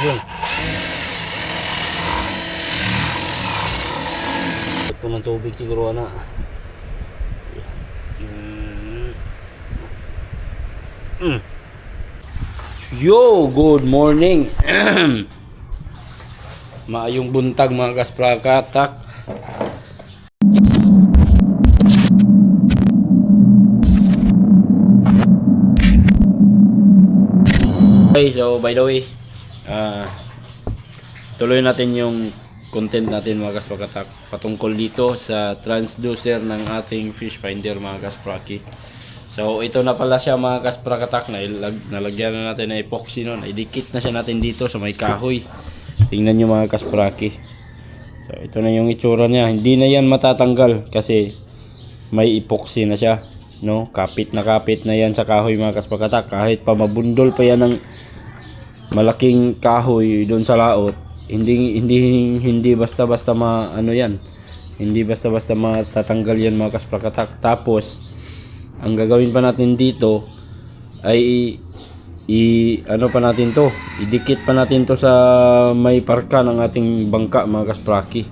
yun. Ito po ng tubig siguro na. Yo, good morning. Maayong buntag mga kasprakatak. Okay, so by the way, tuloy natin yung content natin mga kasprakatak patungkol dito sa transducer ng ating fish finder mga kaspraki. So ito na pala siya mga kasprakatak, nalagyan na natin ng epoxy nun, idikit na siya natin dito sa may kahoy. Tingnan nyo mga kaspraki. So ito na yung itsura niya, hindi na yan matatanggal kasi may epoxy na siya, no? Kapit na yan sa kahoy mga kasprakatak. Kahit pa mabundol pa yan ng malaking kahoy doon sa laot, hindi basta-basta yan. Hindi basta-basta matatanggal yan mga kasprakatak. Tapos ang gagawin pa natin dito ay idikit pa natin to sa may parka ng ating bangka mga kaspraki.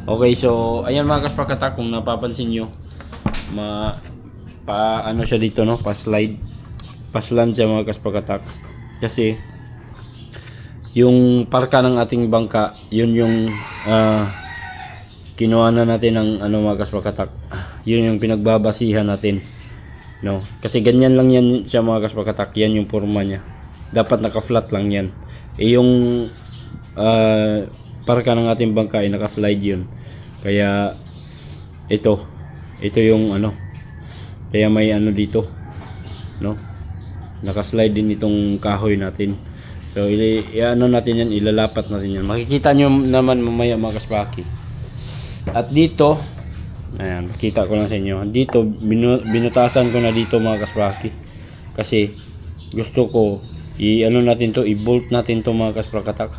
Okay, so ayan mga kasprakatak, kung napapansin nyo, siya dito, no? Paslan siya mga kasprakatak. Kasi yung parka ng ating bangka, yun yung kinuha na natin ng mga kasprakatak. Yun yung pinagbabasihan natin, no? Kasi ganyan lang yan siya mga kasprakatak. Yan yung forma niya. Dapat naka-flat lang yan. Yung parka ng ating bangka ay naka-slide yun. Kaya ito yung kaya may dito, no? Naka-slide din itong kahoy natin. So natin yan, ilalapat natin yan. Makikita nyo naman mamaya mga kaspraki. At dito, ayan, makita ko lang sa inyo. Dito, binutasan ko na dito mga kaspraki. Kasi gusto ko i-bolt natin to mga kasprakatak.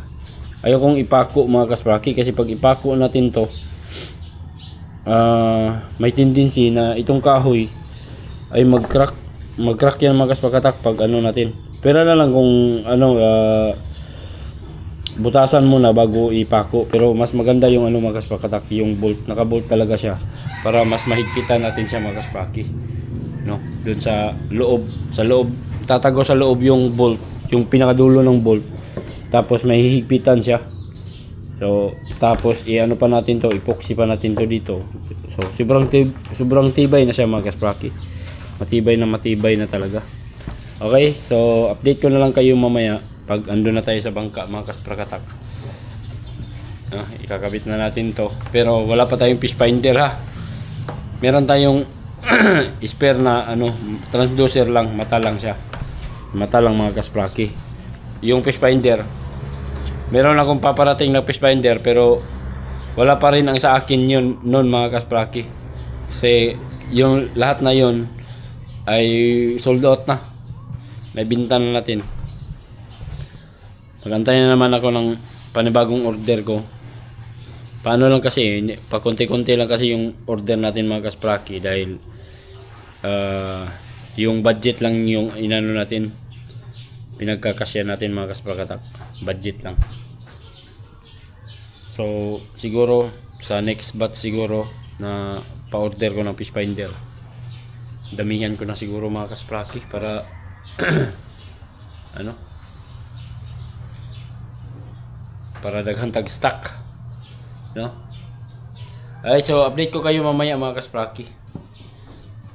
Ayokong ipako mga kaspraki, kasi pag ipako natin to, may tendency na itong kahoy ay mag-crack yan mga kasprakatak pag natin. Pero na lang kung butasan muna bago ipako. Pero mas maganda yung mga kasprakatak, yung bolt, naka-bolt talaga siya para mas mahigpitan natin siya mga kaspraki, no? Doon sa loob, tatago sa loob yung bolt, yung pinakadulo ng bolt. Tapos may hihigpitan siya. So tapos pa natin to, epoxy pa natin to dito. So sobrang tibay na siya mga kaspraki. Matibay na talaga. Okay, so update ko na lang kayo mamaya pag andun na tayo sa bangka mga kasprakatak. Ikakabit na natin to. Pero wala pa tayong fish finder ha. Meron tayong spare na transducer lang, mata lang siya. Mata lang mga kaspraki. Yung fish finder, meron akong paparating na fish finder pero wala pa rin ang sa akin yun noon mga kaspraki. Kasi yung lahat na yun ay sold out na. May binta na natin. Magantay na naman ako ng panibagong order ko. Paano lang kasi, pakunti-kunti lang kasi yung order natin mga kaspraki dahil yung budget lang yung natin, pinagkakasya natin mga kasprakatak. Budget lang. So siguro sa next batch siguro na pa-order ko ng fish finder, damihan ko na siguro mga kaspraki para para daghan tag stock, no? Ay, so update ko kayo mamaya mga kaspraki.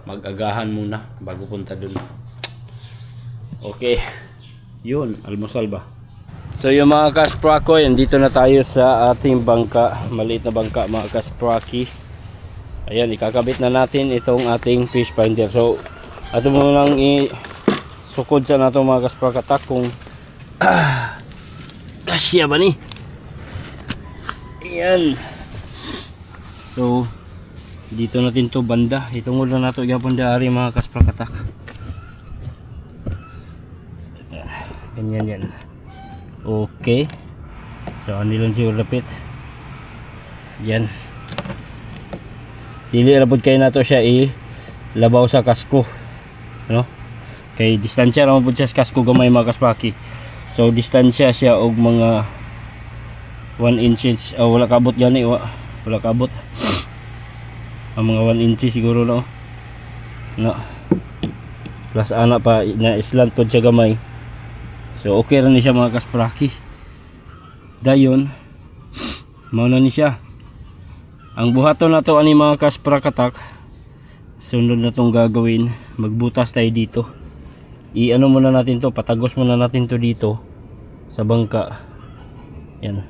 Mag-agahan muna bago punta dun. Okay, yun, almusal ba? So yung mga kasprako, dito na tayo sa ating bangka, maliit na bangka mga kaspraki. Ayan, ikakabit na natin itong ating fish finder. So ato mo lang sukod sa nato mga kasprakatak kung kasya ba ni. Ayan. So dito natin to banda, itungod na nato yapon dari mga kasprakatak. Ganyan yan. Okay, so hindi lang siya lapit. Yan, dili rabod kayo nato siya labaw sa kasko, no? Kay distansya naman po siya sa kasko gamay mga kaspraki. So distansya siya og mga 1 inches. Wala kabot gani, wala kabot. Ang mga 1 inches siguro no. No. Plus ana pa na slant pod siya gamay. So okay ra ni siya mga kaspraki. Dayon mao na ni siya. Ang buhaton nato ani mga kasprakatak. Sunod na tong gagawin, magbutas tayo dito. I-ano muna natin to, patagos muna natin to dito sa bangka. Yan.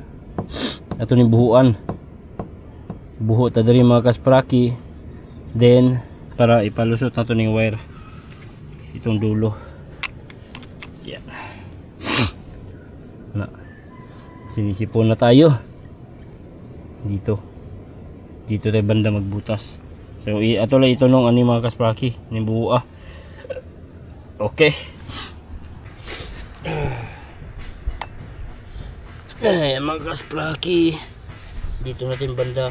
Ito ni buhuan. Buho ta diri mga kaspraki. Then para ipalusot na to ning wire. Itong dulo. Yan. Na. Sinisipon na tayo. Dito. Dito tayo banda magbutas. So ato lang ito nung ani mga kaspraki ni buo. Okay. Mga kaspraki, dito natin banda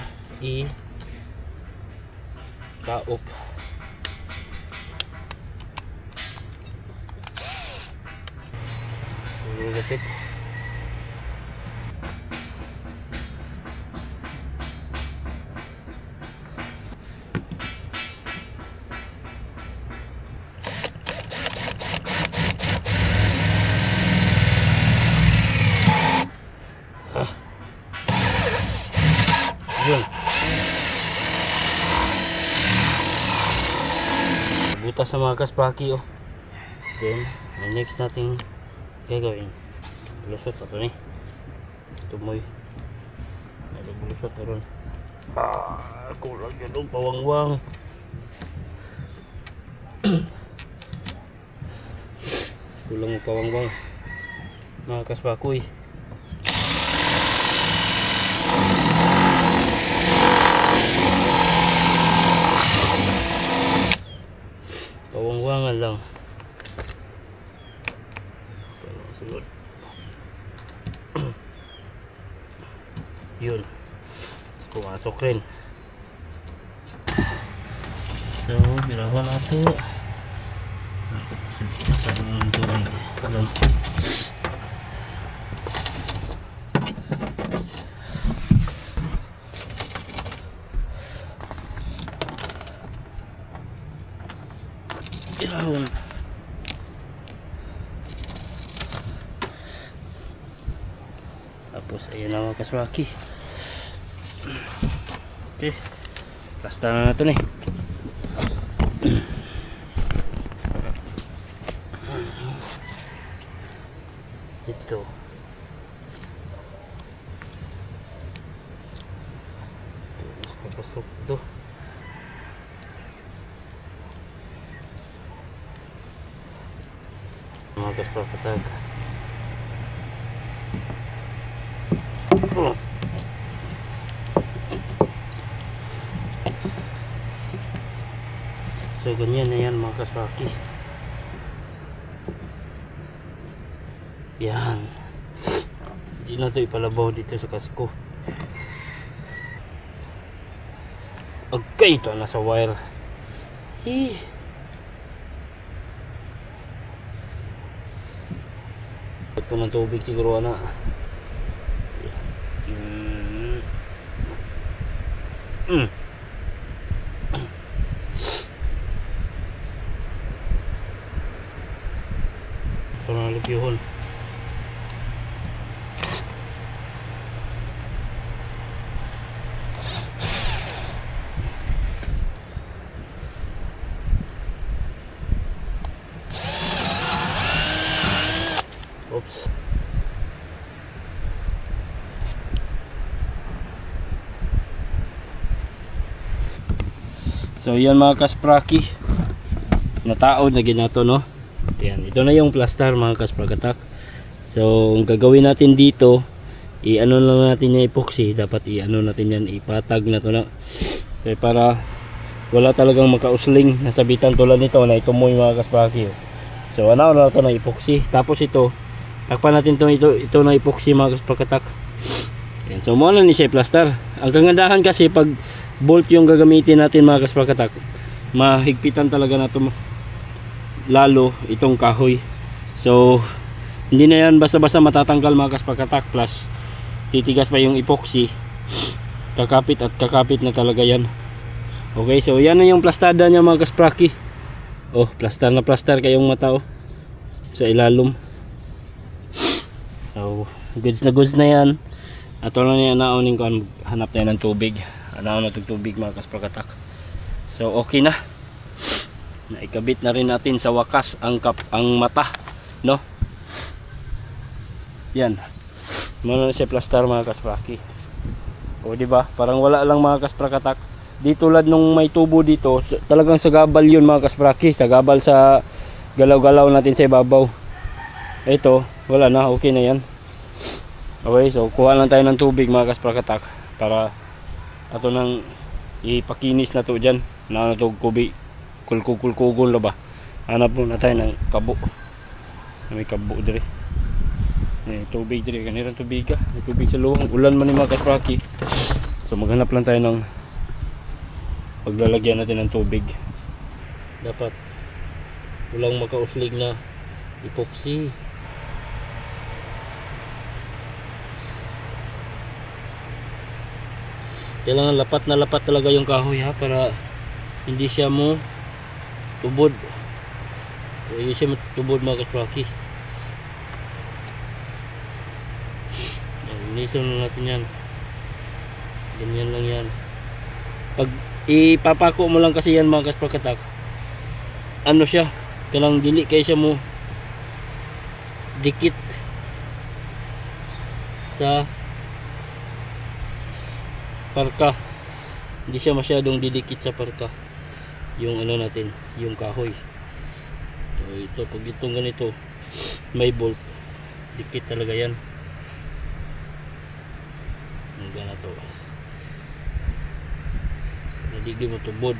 kaop. Lapit. Yun. Butas sa mga kaspraki oh. Then, ang next natin gagawin, lusot pa ito ni. Tumoy. May lusot na ron. Kulang yun oh, pawangwang. Kulang mo pawangwang. Mga kasprakoy. Pawangwangan lang. Sunod. Yun. Pumasok rin. So, birawan nato. Saan yung tubig. Alam. Birawan. Tapos ayun na mga kaswaki. Okay, plasta na natin eh. Ito papasok ito. Mga kasprakatak. So ganyan na yan mga kaspraki. Yan. Hindi na ito ipalabaw dito sa kasko. Okay, ito na sa wire. Ito ng tubig siguro na. Sama lupihon. Oops. So yan mga kaspraki, nataod na ginato no. Yan, ito na yung plaster mga kasprakatak. So ang gagawin natin dito, i-ano lang natin yung epoxy. Dapat i-ano natin yan, ipatag na to na. Okay, para wala talagang makausling nasabitan tulad nito na ito mo yung mga kaspraki. So ano na ito na epoxy. Tapos ito, takpan natin ito na epoxy mga kasprakatak. Yan, so muna ni siya plaster. Ang kagandahan kasi pag bolt yung gagamitin natin mga kasprakatak, mahigpitan talaga na ito lalo itong kahoy. So Hindi na yan basta-basta matatanggal mga kaspakatak, plus titigas pa yung epoxy. Kakapit at kakapit na talaga yan. Okay, so yan na yung plastada niya mga kaspraki. Oh, plaster na plaster kayong mata oh, sa ilalom. So goods na yan. At wala na yan naonin ko, hanap na yan ng tubig. Naon na itong tubig mga kaspakatak. So okay na. Naikabit na rin natin sa wakas ang mata, no? Yan. Muna na siya plaster mga kaspraki. O di ba? Parang wala lang mga kasprakatak. Di tulad nung may tubo dito, talagang sagabal yun mga kaspraki. Sagabal sa galaw-galaw natin sa ibabaw. Ito, wala na, okay na yan. Okay, so kuha lang tayo ng tubig mga kasprakatak para ato nang ipakinis na to dyan. Na to kubi kulkugon la ba. Hanap mo na tayo ng kabo. May kabo dire. Tubig dire, kanirang tubig ka. May tubig sa luwang, ulan man ni mga kaspraki. So maghanap lang tayo ng paglalagyan natin ng tubig. Dapat walang makauslig na epoxy. Kailangan lapat na lapat talaga yung kahoy ha, para hindi siya mo tubod. Hindi siya tubod mga kaspraki. Linisan na natin yan. Ganyan lang yan. Pag ipapako mo lang kasi yan mga kasprakatak, ano siya, kailangan dili kayo siya mo dikit sa parka. Hindi siya masyadong didikit sa parka yung ano natin, yung kahoy. So ito, pag itong ganito may bolt, dikit talaga yan. Hanggang na to, nadigdi mo tubod.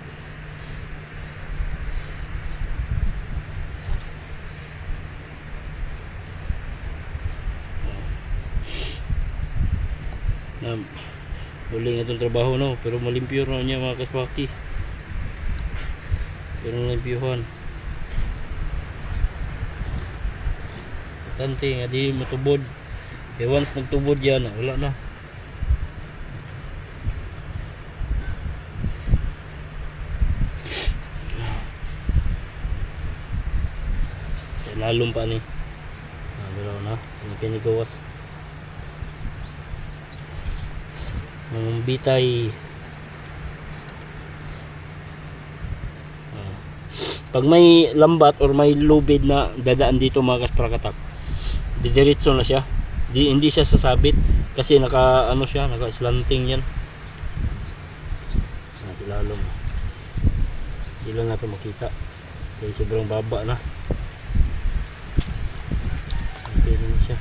Buling itong trabaho no, pero malimpyo na niya mga kaspaki. Pero malimpyohan tante nga di matubod. Once magtubod yan, wala na. Sa lalong pa ni pero na pinagawas ng bitay. Pag may lambat or may lubid na dadaan dito mga kasprakatak, didiretso na siya. Hindi siya sasabit kasi naka ano siya, naka slanting yan. Lalong hindi lang natin makita kasi sobrang baba na. Okay na siya.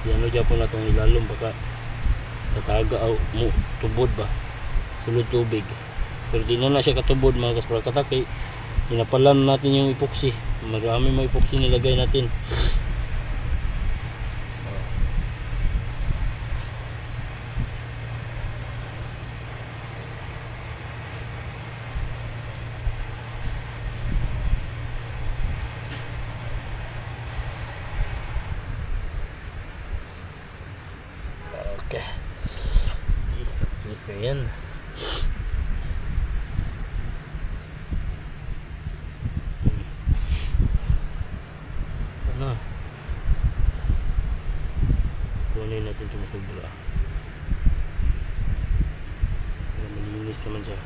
Yan o dyan po na itong ilalong, baka tataga mo tubod ba, sulod tubig. Pero di na siya katubod mga kasprakatak, inapalan natin yung epoxy. Marami mga epoxy nilagay natin. Okay, listo yan. Ano, kunin natin ito masubra para malinis naman siya.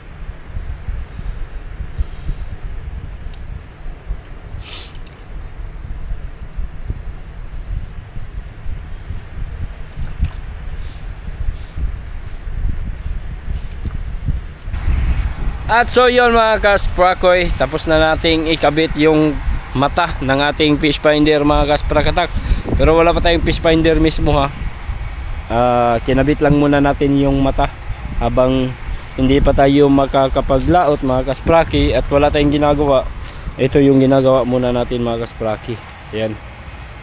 At so yun mga kasprakoy, tapos na nating ikabit yung mata ng ating fish finder mga kasprakatak. Pero wala pa tayong fish finder mismo ha. Kinabit lang muna natin yung mata habang hindi pa tayo makakapaglaot mga kaspraki at wala tayong ginagawa. Ito yung ginagawa muna natin mga kaspraki. Ayan.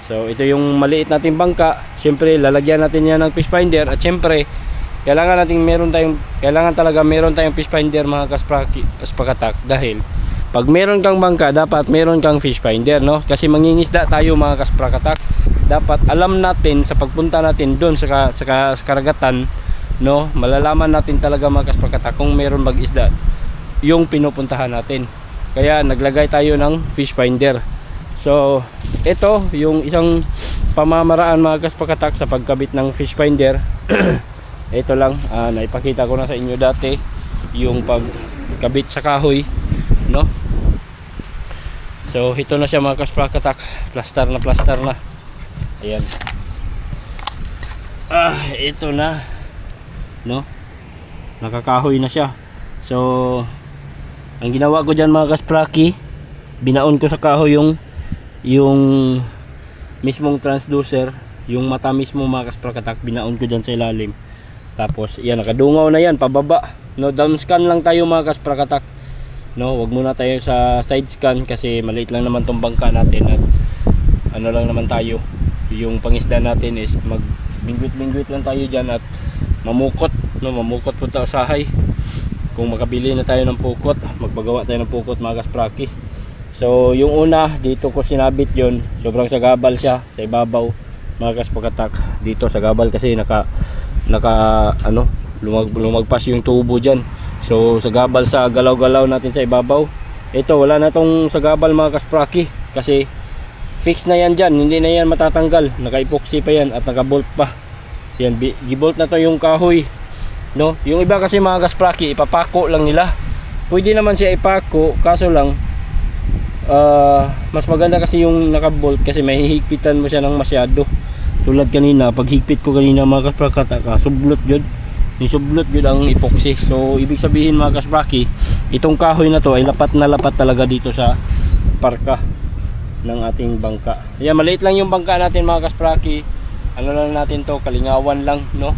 So ito yung maliit nating bangka. Siyempre lalagyan natin yan ng fish finder at siyempre kailangan talaga meron tayong fish finder mga kaspakatak, dahil pag meron kang bangka, dapat meron kang fish finder, no? Kasi mangingisda tayo mga kaspakatak. Dapat alam natin sa pagpunta natin doon sa karagatan, no? Malalaman natin talaga mga kaspakatak kung meron mag-isda yung pinupuntahan natin. Kaya naglagay tayo ng fish finder. So ito yung isang pamamaraan mga kaspakatak sa pagkabit ng fish finder. Ito lang, naipakita ko na sa inyo dati yung pagkabit sa kahoy, no? So ito na siya mga kaspakatak, plaster na. Ayan. Ito na, no? Nakakahoy na siya. So ang ginawa ko dyan mga kaspraki, binaon ko sa kahoy yung mismong transducer, yung mata mismo mga kaspakatak, binaon ko dyan sa ilalim. Tapos yan, nakadungaw na yan pababa, no? Down scan lang tayo mga kaspakatak, no? Wag muna tayo sa side scan kasi maliit lang naman tong bangka natin at ano lang naman tayo, yung pangisda natin is magbingwit lang tayo dyan at mamukot, no? Mamukot punta usahay. Kung makabili na tayo ng pukot, magpagawa tayo ng pukot mga kaspraki. So yung una dito ko sinabit yon, sobrang sagabal siya sa ibabaw mga kaspakatak. Dito sagabal kasi lumagpas yung tubo dyan. So sagabal sa galaw-galaw natin sa ibabaw. Ito wala na tong sagabal mga kaspraki kasi fix na yan dyan, hindi na yan matatanggal. Naka-epoxy pa yan at naka-bolt pa. Yan, gibolt na to yung kahoy, no? Yung iba kasi mga kaspraki, ipapako lang nila. Pwede naman siya ipako, kaso lang mas maganda kasi yung naka-bolt kasi may hihigpitan mo siya ng masyado. Tulad kanina, pag higpit ko kanina mga kaspraki, sublot yun. Sublot yun ang epoxy. So ibig sabihin mga kaspraki, itong kahoy na to ay lapat na lapat talaga dito sa parka ng ating bangka. Ayan, maliit lang yung bangka natin mga kaspraki. Ano lang natin to, kalingawan lang, no?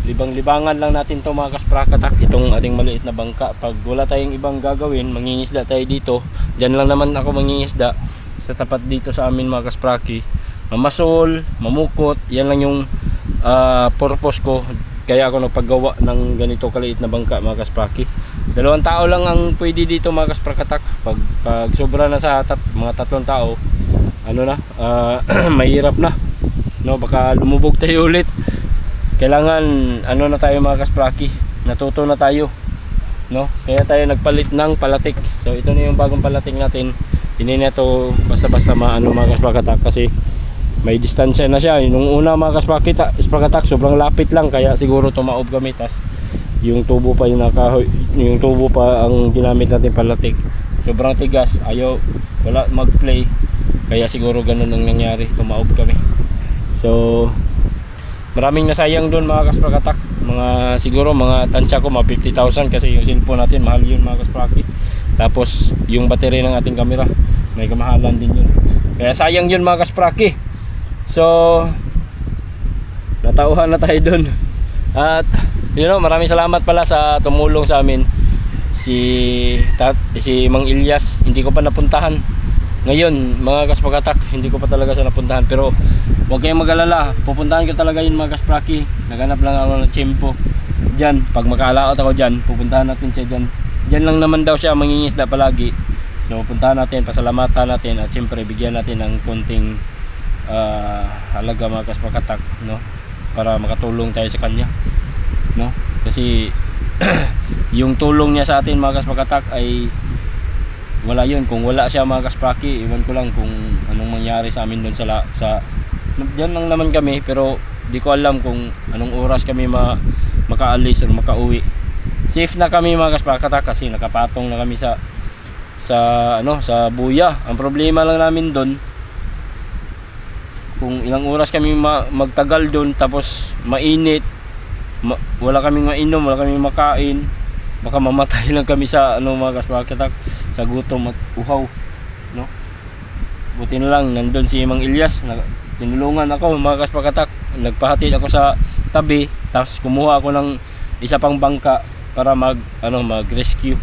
Libang-libangan lang natin to mga kasprakatak, itong ating maliit na bangka. Pag wala tayong ibang gagawin, mangingisda tayo dito. Diyan lang naman ako mangingisda sa tapat dito sa amin mga kaspraki. Mamasol, mamukot, yan lang yung purpose ko. Kaya ako nagpagawa ng ganito kaliit na bangka mga kaspraki. 2 tao lang ang pwede dito mga kasprakatak. Pag sobra na sa mga 3 tao, ano na, mahirap na, no? Baka lumubog tayo ulit. Kailangan ano na tayo mga kaspraki, natuto na tayo, no? Kaya tayo nagpalit ng palatik. So ito na yung bagong palatik natin. Hindi na ito basta-basta maano mga kasprakatak kasi may distansya na siya. Nung una mga kasprakatak, sobrang lapit lang, kaya siguro tumaob kami. Tas yung tubo pa yung nakahoy, yung tubo pa ang ginamit natin palatik. Sobrang tigas, ayaw, wala mag-play. Kaya siguro ganun ang nangyari, tumaob kami. So maraming nasayang doon mga kasprakatak. Siguro mga tansya ko mga 50,000 kasi yung cellphone natin mahal yun mga kaspraki. Tapos yung battery ng ating camera may kamahalan din yun. Kaya sayang yun mga kaspraki. So natauhan na tayo doon. At maraming salamat pala sa tumulong sa amin, si Mang Ilyas. Hindi ko pa napuntahan ngayon mga kasprakatak, hindi ko pa talaga siya napuntahan. Pero huwag kayong mag-alala, pupuntahan ko talaga yun mga kaspraki. Naghanap lang ako ng tiyempo dyan. Pag makalaot ako dyan, pupuntahan natin siya dyan. Dyan lang naman daw siya mangingisda palagi. So puntahan natin, pasalamatan natin, at siyempre bigyan natin ng konting halaga mga kasprakatak, no? Para makatulong tayo sa kanya, no? Kasi yung tulong niya sa atin mga kasprakatak ay wala yun kung wala siya mga kaspraki. Iwan ko lang kung anong mangyari sa amin doon sa dyan lang naman kami, pero di ko alam kung anong oras kami makaalis o makauwi. Safe na kami mga kasprakatak kasi nakapatong na kami sa buya. Ang problema lang namin doon, kung ilang oras kami magtagal doon tapos mainit, wala kaming mainom, wala kaming makain, baka mamatay lang kami sa mga kasprakatak, sa gutom at uhaw, no? Buti na lang nandun si Mang Ilyas, tinulungan ako mga kasprakatak. Nagpahatid ako sa tabi, tapos kumuha ako ng isa pang bangka para mag-rescue.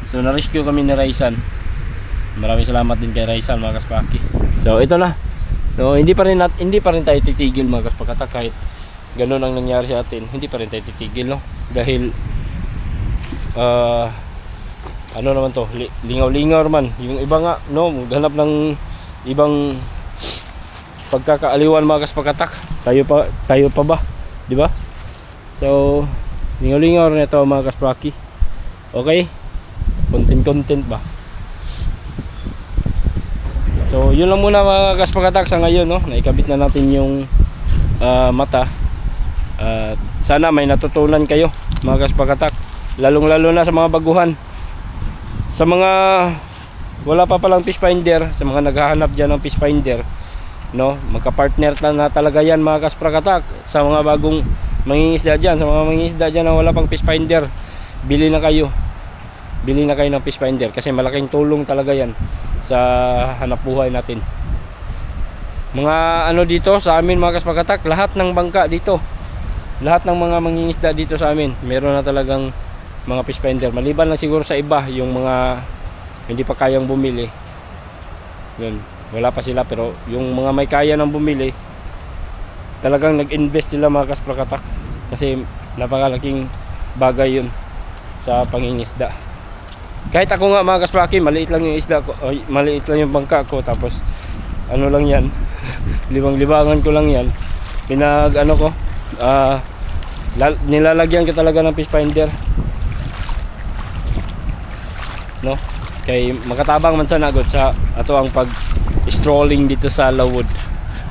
So na-rescue kami ni Raisan. Maraming salamat din kay Raisan mga kaspraki. So ito na. So hindi pa rin tayo titigil mga kasprakatak, kahit ganun ang nangyari sa atin, hindi pa rin tayo titigil, no? Dahil ano naman to, lingaw-lingaw man. Yung iba nga, no, maghanap ng ibang pagkakaaliwan mga kaspakatak. Tayo pa ba? Di ba? So, lingaw-lingaw rin ito mga kaspraki. Okay? Content ba? So, yun lang muna mga kaspakatak sa ngayon, no? Naikabit na natin yung mata. Sana may natutunan kayo mga kaspakatak. Lalong-lalo na sa mga baguhan. Sa mga wala pa palang fish finder, sa mga naghahanap dyan ng fish finder, no? Magka-partner na talaga yan mga kaspakatak. Sa mga bagong mangingisda dyan, sa mga mangingisda dyan na wala pang fish finder, bili na kayo ng fish finder kasi malaking tulong talaga yan sa hanap buhay natin. Mga ano dito sa amin mga kaspakatak, lahat ng bangka dito, lahat ng mga mangingisda dito sa amin, meron na talagang mga fish finder. Maliban lang siguro sa iba, yung mga hindi pa kayang bumili, yun, wala pa sila. Pero yung mga may kaya nang bumili, talagang nag-invest sila mga kaspakatak kasi napakalaking bagay yun sa pangingisda. Kahit ako nga mga kaspraki, maliit lang yung isda ko, maliit lang yung bangka ko, tapos ano lang yan, libang-libangan ko lang yan, nilalagyan ko talaga ng fish finder, no? Kay makatabang man sa nagot sa ato ang pag strolling dito sa Lawod.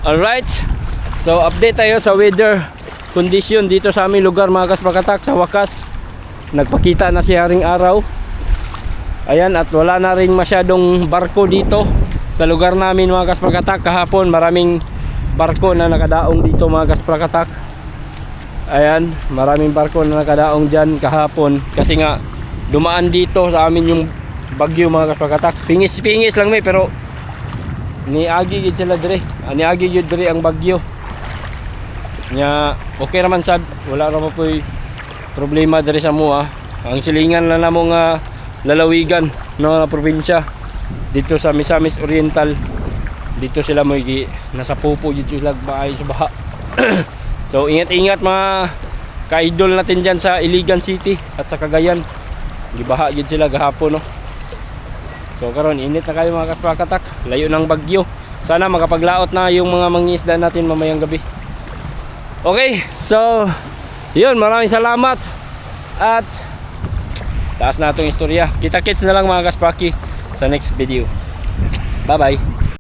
Alright, so update tayo sa weather condition dito sa aming lugar mga kaspakatak. Sa wakas nagpakita na si haring araw. Ayan, at wala na rin masyadong barko dito sa lugar namin mga kaspakatak. Kahapon maraming barko na nakadaong dito mga kaspakatak. Ayan, maraming barko na nakadaong dyan kahapon kasi nga dumaan dito sa amin yung bagyo mga kaspakatak. Pingis-pingis lang may, pero niagi gid sila dire. Niagi gid dire ang bagyo. Nya okay naman sad, wala ra mo poy problema dire sa mua. Ang silingan na namo nga lalawigan no na probinsya dito sa Misamis Oriental, dito sila mo nasa pupo dito sila bahay sa baha. So ingat-ingat mga ka-idol natin dyan sa Iligan City at sa Cagayan, gibaha gid sila gahapon, no. So karon init na kayo mga kaspakatak, layo ng bagyo. Sana makapaglaot na yung mga mangingisda natin mamayang gabi. Okay, so yun, maraming salamat at taas na itong istorya. Kita-kits na lang mga kaspaki sa next video. Bye bye.